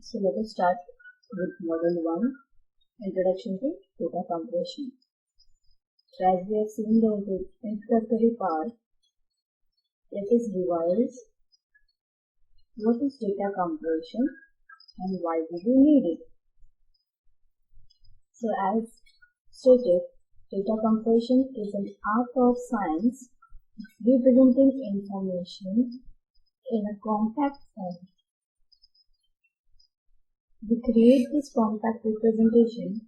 So let us start with module 1, Introduction to Data Compression. So as we have seen the introductory part, let us revise what is data compression and why do we need it. So as stated, data compression is an art of science representing information in a compact form. We create this compact representation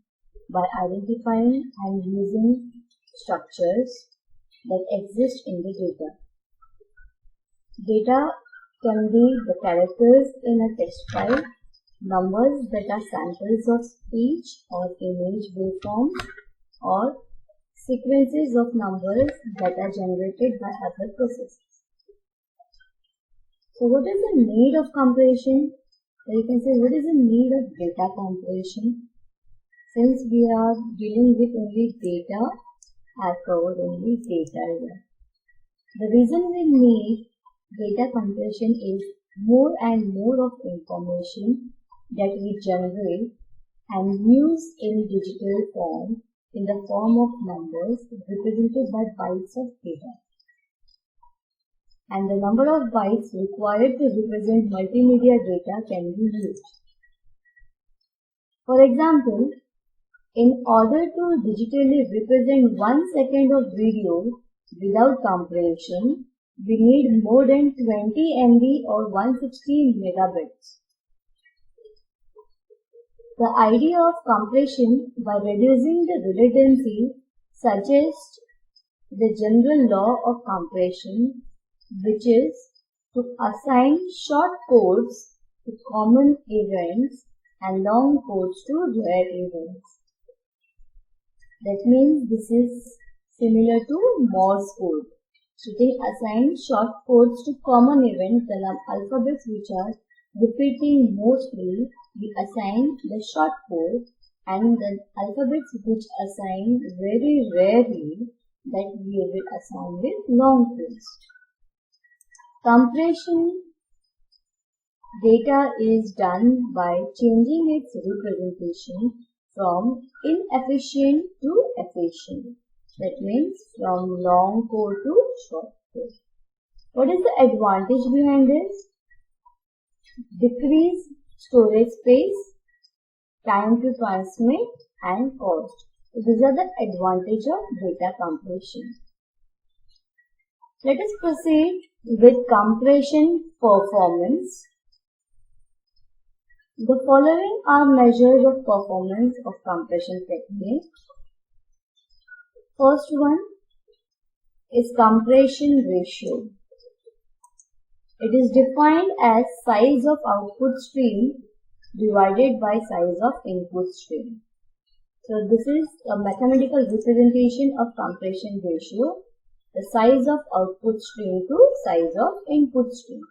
by identifying and using structures that exist in the data. Data can be the characters in a text file, numbers that are samples of speech or image waveforms, or sequences of numbers that are generated by other processes. So what is the need of compression? So you can say, what is the need of data compression? Since we are dealing with only data, I have covered only data here. The reason we need data compression is more and more of information that we generate and use in digital form in the form of numbers represented by bytes of data. And the number of bytes required to represent multimedia data can be used. For example, in order to digitally represent 1 second of video without compression, we need more than 20 MB or 160 megabits. The idea of compression by reducing the redundancy suggests the general law of compression, which is to assign short codes to common events and long codes to rare events. That means this is similar to Morse code. So they assign short codes to common events, the alphabets which are repeating mostly, we assign the short code, and the alphabets which assign very rarely, that we will assign with long codes. Compression data is done by changing its representation from inefficient to efficient. That means from long code to short code. What is the advantage behind this? Decrease storage space, time to transmit, and cost. So these are the advantages of data compression. Let us proceed with compression performance. The following are measures of performance of compression technique. First one is compression ratio. It is defined as size of output stream divided by size of input stream. So this is a mathematical representation of compression ratio, the size of output stream to size of input stream.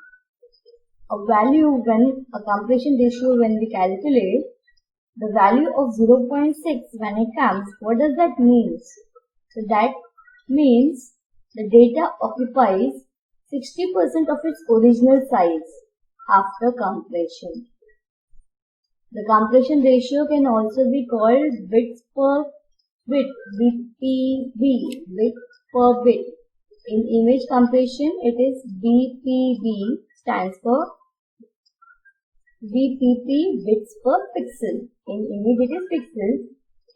A value when a compression ratio when we calculate, the value of 0.6 when it comes, what does that mean? So that means the data occupies 60% of its original size after compression. The compression ratio can also be called bits per bit, BPB, bit per bit. In image compression, it is BPB, stands for BPP, bits per pixel. In image it is pixel,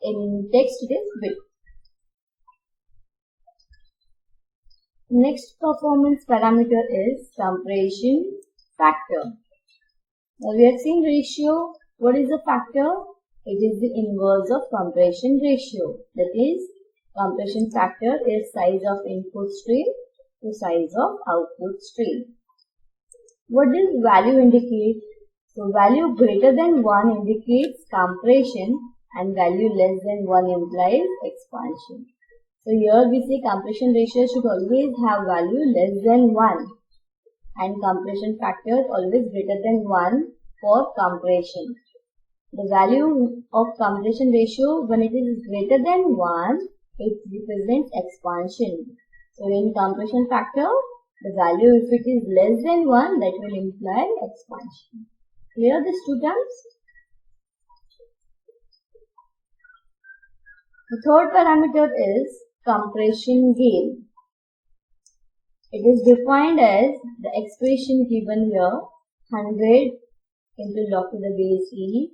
in text it is bit. Next performance parameter is compression factor. Now we have seen ratio. What is the factor? It is the inverse of compression ratio. That is, compression factor is size of input stream to size of output stream. What does value indicate? So value greater than 1 indicates compression and value less than 1 implies expansion. So here we say compression ratio should always have value less than 1 and compression factor always greater than 1 for compression. The value of compression ratio when it is greater than 1, it represents expansion. So in compression factor, the value if it is less than 1, that will imply expansion. Clear these two terms? The third parameter is compression gain. It is defined as the expression given here, 100 into log to the base e,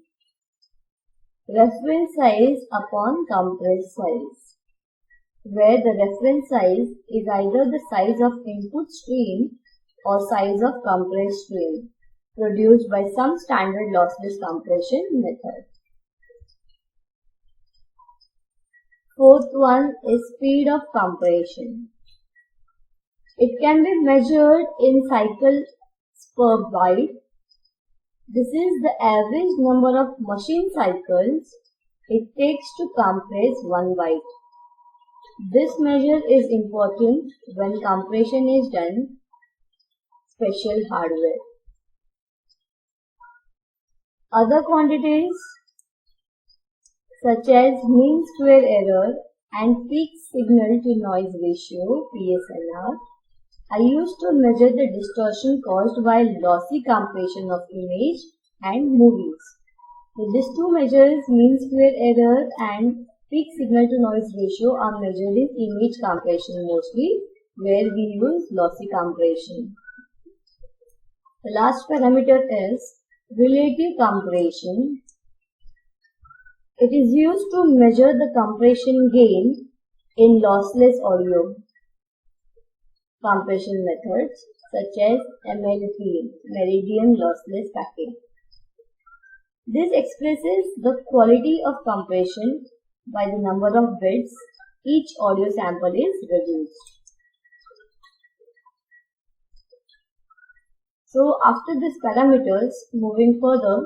reference size upon compressed size, where the reference size is either the size of input stream or size of compressed stream produced by some standard lossless compression method. Fourth one is speed of compression. It can be measured in cycles per byte. This is the average number of machine cycles it takes to compress one byte. This measure is important when compression is done special hardware. Other quantities such as mean square error and peak signal to noise ratio (PSNR) are used to measure the distortion caused by lossy compression of image and movies. So these two measures, mean square error and peak signal to noise ratio, are measured in image compression mostly, where we use lossy compression. The last parameter is relative compression. It is used to measure the compression gain in lossless audio compression methods such as MLP, Meridian Lossless Packing. This expresses the quality of compression by the number of bits each audio sample is reduced. So after these parameters, moving further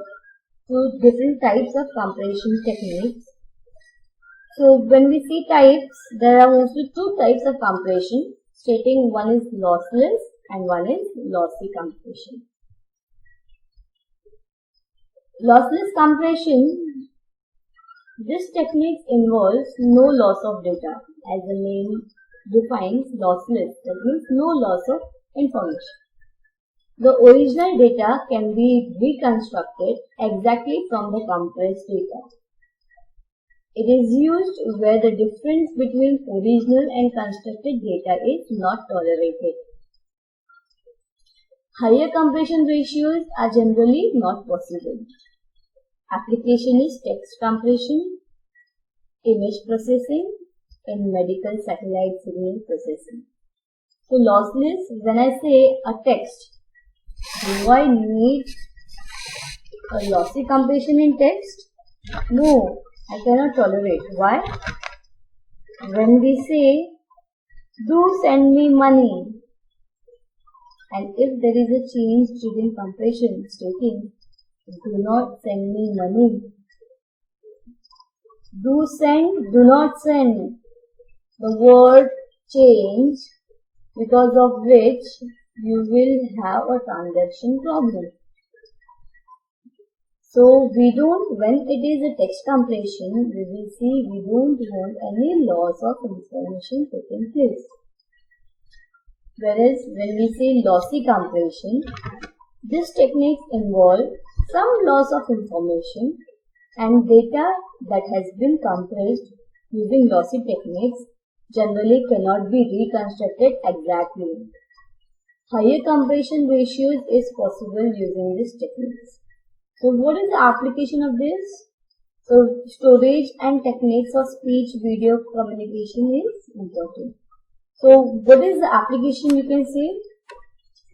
to different types of compression techniques. So when we see types, there are mostly two types of compression, stating one is lossless and one is lossy compression. Lossless compression, this technique involves no loss of data. As the name defines lossless, that means no loss of information. The original data can be reconstructed exactly from the compressed data. It is used where the difference between original and constructed data is not tolerated. Higher compression ratios are generally not possible. Application is text compression, image processing, and medical satellite signal processing. So lossless, when I say a text, do I need a lossy compression in text? No, I cannot tolerate. Why? When we say, do send me money, and if there is a change during compression stating, do not send me money, do send, do not send, the word change, because of which you will have a transaction problem. So when it is a text compression, we will see we don't want any loss of information taking place. Whereas when we say lossy compression, this technique involves some loss of information, and data that has been compressed using lossy techniques generally cannot be reconstructed exactly. Higher compression ratios is possible using these techniques. So what is the application of this? So storage and techniques of speech video communication is important. So what is the application, you can say?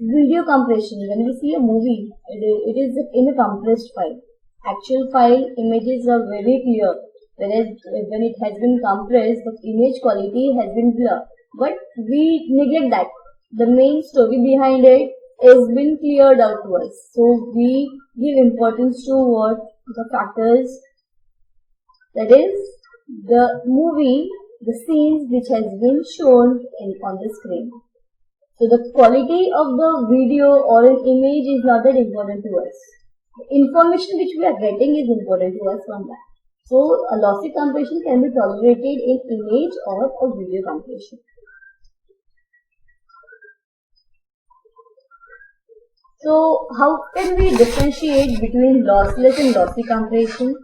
Video compression. When we see a movie, it is in a compressed file. Actual file images are very clear, whereas when it has been compressed, the image quality has been blurred. But we neglect that. The main story behind it has been cleared out to us. So we give importance to what the factors, that is the movie, the scenes which has been shown on the screen. So the quality of the video or an image is not that important to us. The information which we are getting is important to us from that. So a lossy compression can be tolerated in image or a video compression. So how can we differentiate between lossless and lossy compression?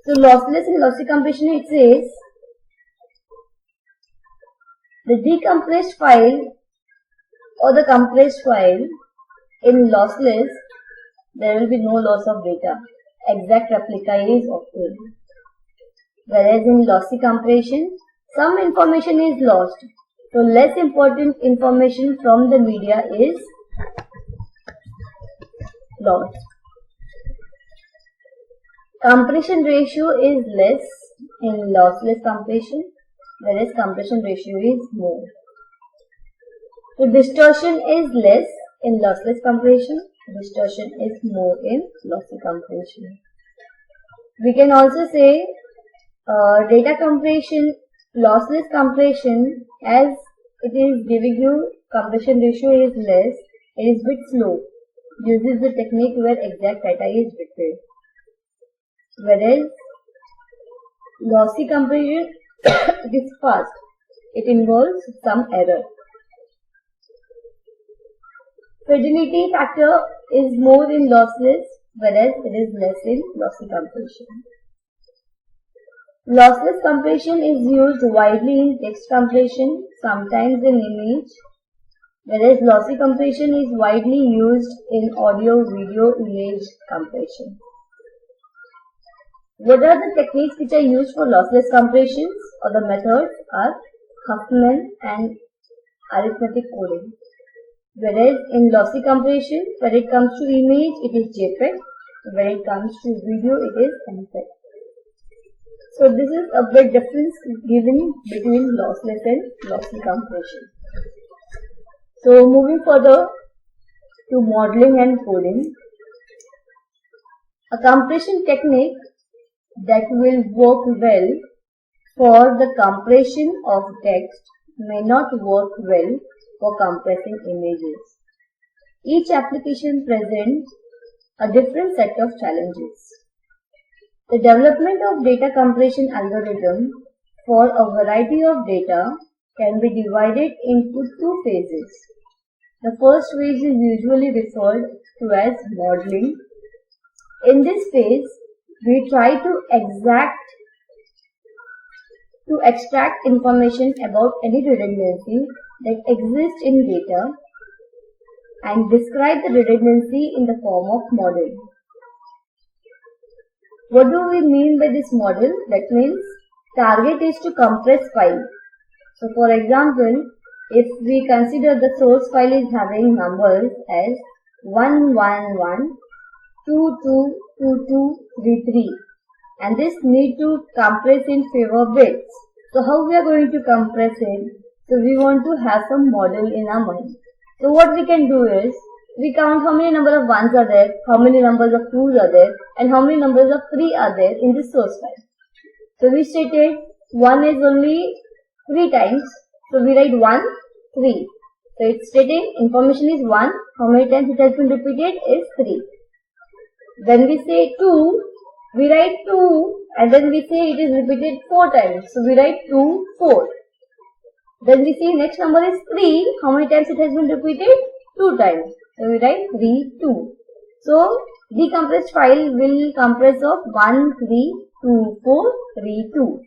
So lossless and lossy compression, it says the decompressed file or the compressed file in lossless, there will be no loss of data. Exact replica is obtained. Whereas in lossy compression, some information is lost. So less important information from the media is lost. Compression ratio is less in lossless compression, whereas compression ratio is more. So distortion is less in lossless compression, distortion is more in lossy compression. We can also say data compression, lossless compression, as it is giving you compression ratio is less, it is bit slow, uses the technique where exact data is betrayed. Whereas lossy compression it is fast, it involves some error. Fidelity factor is more in lossless, whereas it is less in lossy compression. Lossless compression is used widely in text compression, sometimes in image, whereas lossy compression is widely used in audio, video, image compression. What are the techniques which are used for lossless compressions, or the methods are Huffman and arithmetic coding. Whereas in lossy compression, when it comes to image, it is JPEG. When it comes to video, it is MPEG. So this is a big difference given between lossless and lossy compression. So moving further to modeling and coding. A compression technique that will work well for the compression of text may not work well for compressing images. Each application presents a different set of challenges. The development of data compression algorithm for a variety of data can be divided into two phases. The first phase is usually referred to as modeling. In this phase, we try to extract information about any redundancy that exists in data and describe the redundancy in the form of model. What do we mean by this model? That means target is to compress file. So for example, if we consider the source file is having numbers as 111, 222233 and this need to compress in favor bits. So how we are going to compress it? So we want to have some model in our mind. So what we can do is, we count how many number of ones are there, how many numbers of twos are there, and how many numbers of three are there in this source file. So we stated 1 is only 3 times, so we write 1, 3. So it's stating information is 1, how many times it has been repeated is 3. When we say 2, we write 2 and then we say it is repeated 4 times. So we write 2, 4. Then we see next number is 3, how many times it has been repeated? 2 times. So we write 3, 2. So decompressed file will compress of 1, 3, 2, 4, 3, 2.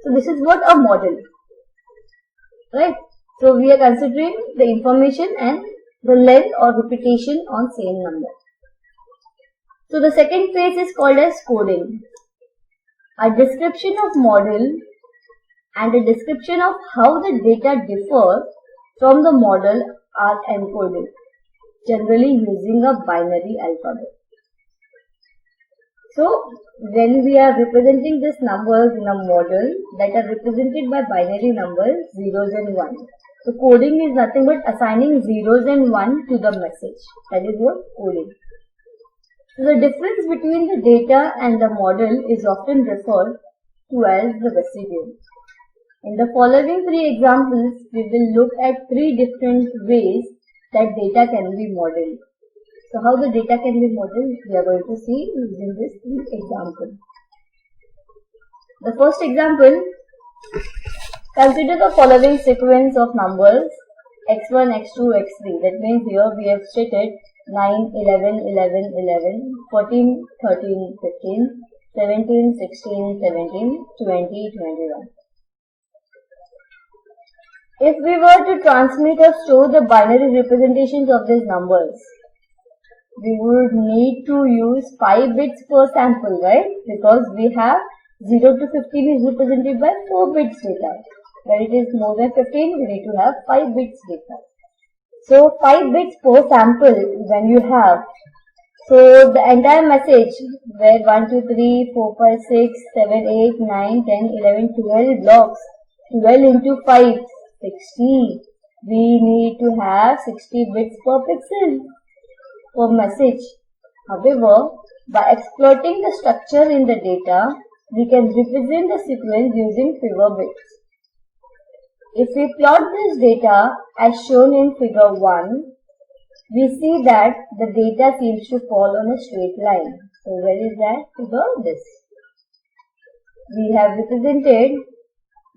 So this is what a model. Right? So we are considering the information and the length or repetition on same number. So the second phase is called as coding. A description of model and a description of how the data differ from the model are encoded, generally using a binary alphabet. So when we are representing these numbers in a model that are represented by binary numbers, zeros and ones. So coding is nothing but assigning zeros and one to the message. That is what coding. So the difference between the data and the model is often referred to as the residue. In the following 3 examples, we will look at 3 different ways that data can be modeled. So how the data can be modeled, we are going to see using this 3 examples. The first example, consider the following sequence of numbers x1, x2, x3. That means here we have stated 9, 11, 11, 11, 14, 13, 15, 17, 16, 17, 20, 21. If we were to transmit or store the binary representations of these numbers, we would need to use 5 bits per sample, right? Because we have 0 to 15 is represented by 4 bits data. When it is more than 15, we need to have 5 bits data. So 5 bits per sample when you have. So the entire message where 1, 2, 3, 4, 5, 6, 7, 8, 9, 10, 11, 12 blocks, 12 into 5, 60. We need to have 60 bits per pixel per message. However, by exploiting the structure in the data, we can represent the sequence using fewer bits. If we plot this data as shown in figure 1, we see that the data seems to fall on a straight line. So where is that figure? This. We have represented,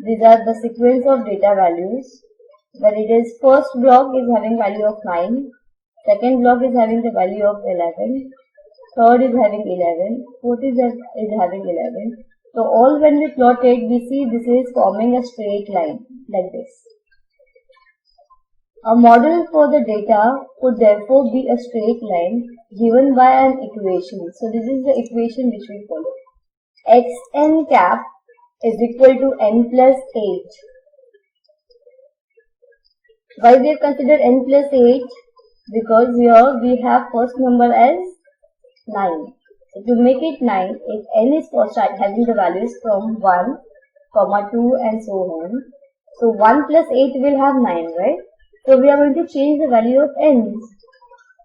these are the sequence of data values, where it is first block is having value of 9, second block is having the value of 11, third is having 11, fourth is having 11. So all when we plot it, we see this is forming a straight line like this. A model for the data would therefore be a straight line given by an equation. So this is the equation which we follow. Xn cap is equal to n plus 8. Why we have considered n plus 8? Because here we have first number as 9. So to make it 9, if n is for having the values from 1, 2 and so on. So 1 plus 8 will have 9, right? So we are going to change the value of n.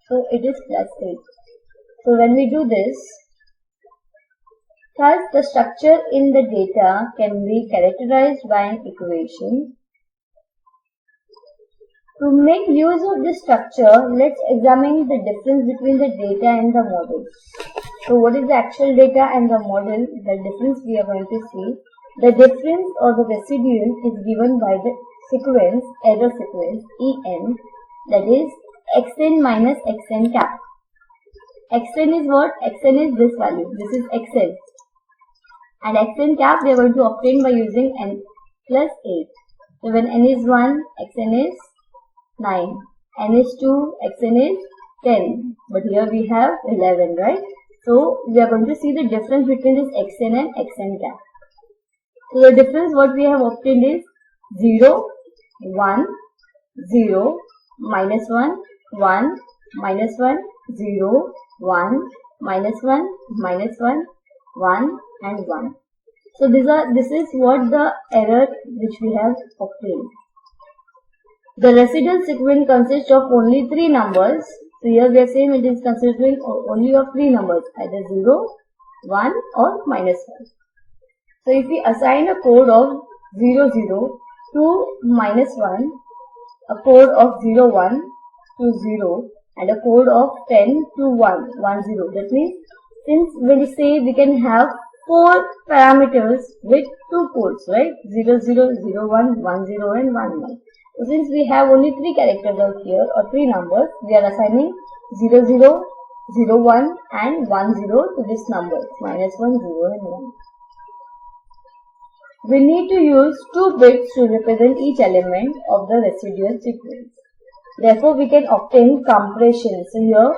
So it is plus 8. So when we do this, thus the structure in the data can be characterized by an equation. To make use of this structure, let's examine the difference between the data and the model. So what is the actual data and the model? The difference we are going to see. The difference or the residual is given by the sequence, error sequence, En, that is xn minus xn cap. Xn is what? Xn is this value. This is xn. And xn cap we are going to obtain by using n plus 8. So when n is 1, xn is 9. N is 2, xn is 10. But here we have 11, right? So we are going to see the difference between this xn and xn cap. So the difference what we have obtained is 0, 1, 0, minus 1, 1, minus 1, 0, 1, minus 1, minus 1, 1 and 1. So this is what the error which we have obtained. The residual sequence consists of only 3 numbers. So here we are saying it is considering only of 3 numbers, either 0, 1 or minus 1. So if we assign a code of 0, 0 to minus 1, a code of 0, 1 to 0 and a code of 10 to 1, 1, 0. That means since when we say we can have 4 parameters with 2 codes, right? 0, 0, 0, 1, 1, 0 and 1, 1. So since we have only 3 characters out here or 3 numbers, we are assigning 0, 0, 0, 1 and 1, 0 to this number, minus 1, 0 and 1. We need to use 2 bits to represent each element of the residual sequence. Therefore, we can obtain compression. So here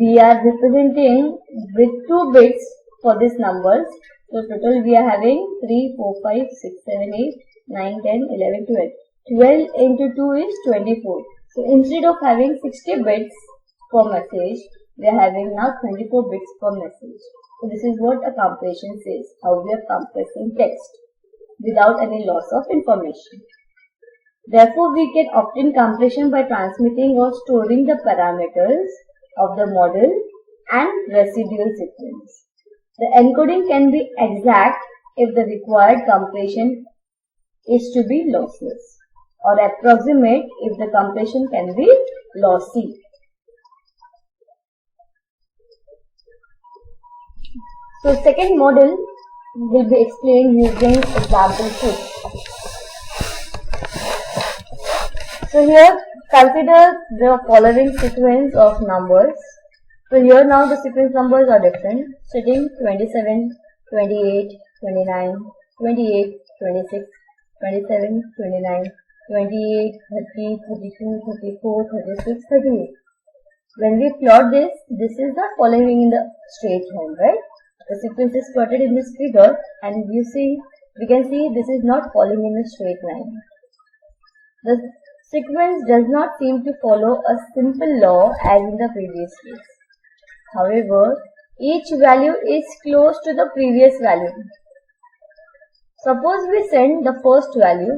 we are representing with 2 bits for these numbers. So total we are having 3, 4, 5, 6, 7, 8, 9, 10, 11, 12. 12 into 2 is 24. So instead of having 60 bits per message, we are having now 24 bits per message. So this is what a compression says, how we are compressing text without any loss of information. Therefore, we can obtain compression by transmitting or storing the parameters of the model and residual sequence. The encoding can be exact if the required compression is to be lossless, or approximate if the compression can be lossy. So second model will be explained using example 2. So here consider the following sequence of numbers So here now the sequence numbers are different, sitting 27, 28, 29, 28, 26, 27, 29, 28, 30, 32, 34, 36, 38. When we plot this, this is not following in the straight line, right? The sequence is plotted in this figure, and we can see this is not following in a straight line. The sequence does not seem to follow a simple law as in the previous case. However, each value is close to the previous value. Suppose we send the first value,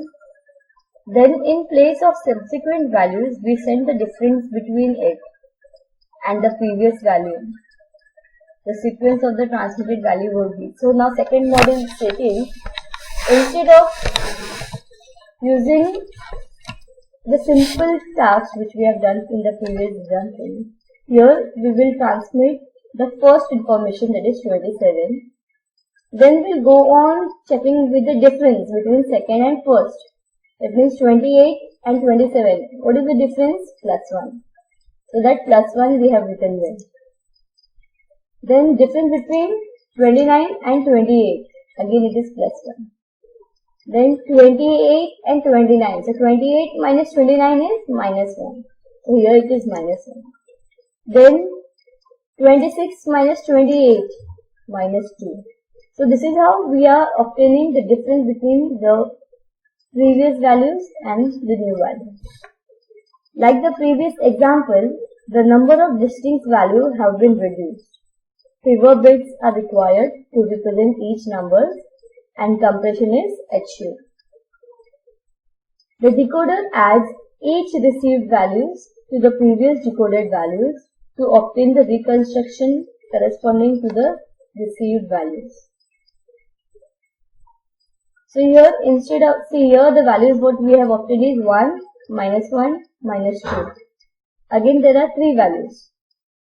then in place of subsequent values, we send the difference between it and the previous value. The sequence of the transmitted value would be. So now second model is stating, instead of using the simple task which we have done in the previous example, here we will transmit the first information, that is 27. Then we'll go on checking with the difference between second and first. That means 28 and 27. What is the difference? +1. So that +1 we have written there. Then difference between 29 and 28. Again it is +1. Then 28 and 29. So 28 minus 29 is -1. So here it is -1. Then 26 minus 28, -2. So this is how we are obtaining the difference between the previous values and the new values. Like the previous example, the number of distinct values have been reduced. Fewer bits are required to represent each number, and compression is achieved. The decoder adds each received values to the previous decoded values to obtain the reconstruction corresponding to the received values. So here the values what we have obtained is 1, -1, -2. Again there are 3 values.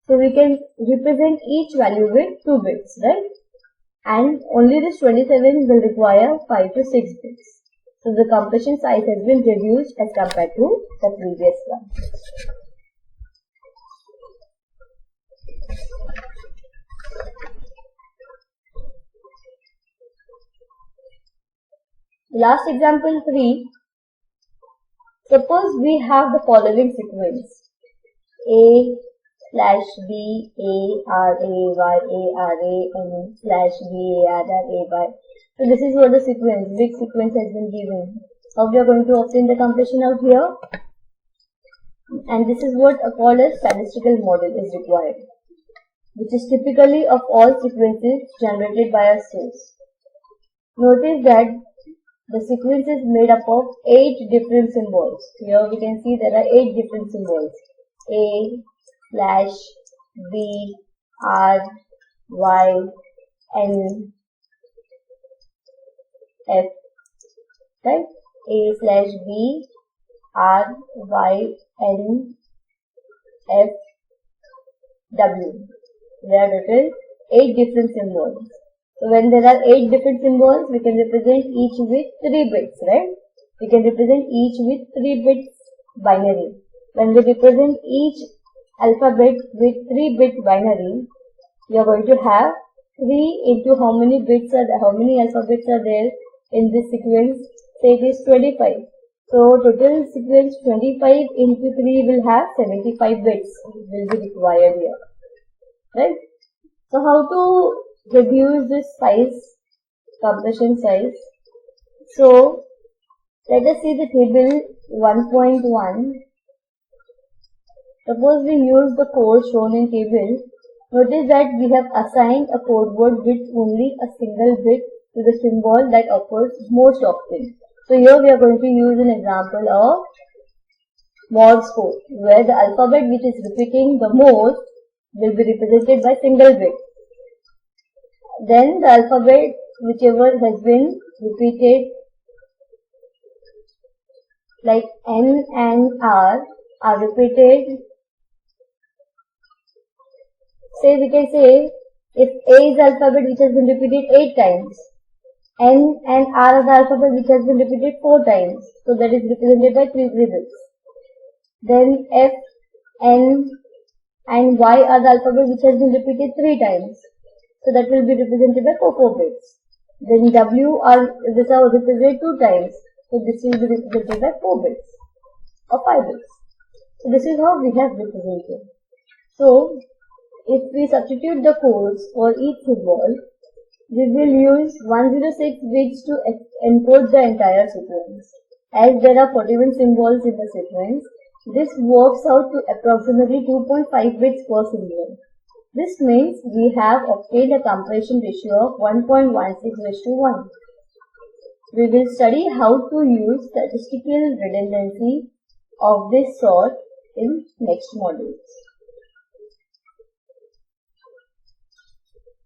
So we can represent each value with 2 bits, right? And only this 27 will require 5 to 6 bits. So the compression size has been reduced as compared to the previous one. Last example 3. Suppose we have the following sequence: A/B, A/R/A/Y, A/R/A/N/B/A/R/A/Y. So this is what the sequence, big sequence has been given. How we are going to obtain the compression out here? And this is what called as statistical model is required, which is typically of all sequences generated by a source. Notice that the sequence is made up of 8 different symbols. Here we can see there are 8 different symbols: A/B, R, Y, N, F, right? A/B, R, Y, N, F, W. There are total 8 different symbols. So when there are 8 different symbols, we can represent each with 3 bits, right? We can represent each with 3 bits binary. When we represent each alphabet with 3 bit binary, we are going to have 3 into how many alphabets are there in this sequence? Say it is 25. So total sequence 25 into 3 will have 75 bits will be required here, right? So how to reduce this size, compression size? So let us see the table 1.1. Suppose we use the code shown in table. Notice that we have assigned a code word with only a single bit to the symbol that occurs most often. So here we are going to use an example of Morse code, where the alphabet which is repeating the most will be represented by single bit. Then the alphabet whichever has been repeated, like N and R are repeated. Say we can say if A is the alphabet which has been repeated 8 times, N and R are the alphabet which has been repeated 4 times, so that is represented by 3 bits. Then F, N, and Y are the alphabet which has been repeated 3 times. So that will be represented by 4 bits. Then W are represented 2 times. So this will be represented by 4 bits or 5 bits. So this is how we have represented. So if we substitute the codes for each symbol, we will use 106 bits to encode the entire sequence. As there are 41 symbols in the sequence, this works out to approximately 2.5 bits per symbol. This means we have obtained a compression ratio of 1.16:1. We will study how to use statistical redundancy of this sort in next modules.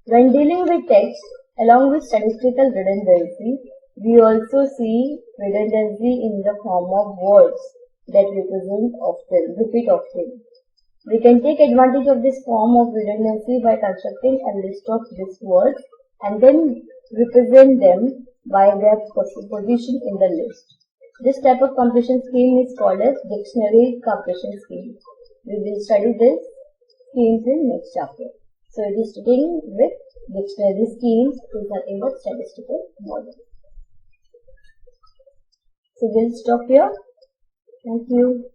When dealing with text, along with statistical redundancy, we also see redundancy in the form of words that repeat often. We can take advantage of this form of redundancy by constructing a list of these words and then represent them by their position in the list. This type of compression scheme is called as dictionary compression scheme. We will study this schemes in next chapter. So it is dealing with dictionary schemes to nothing but statistical model. So we'll stop here. Thank you.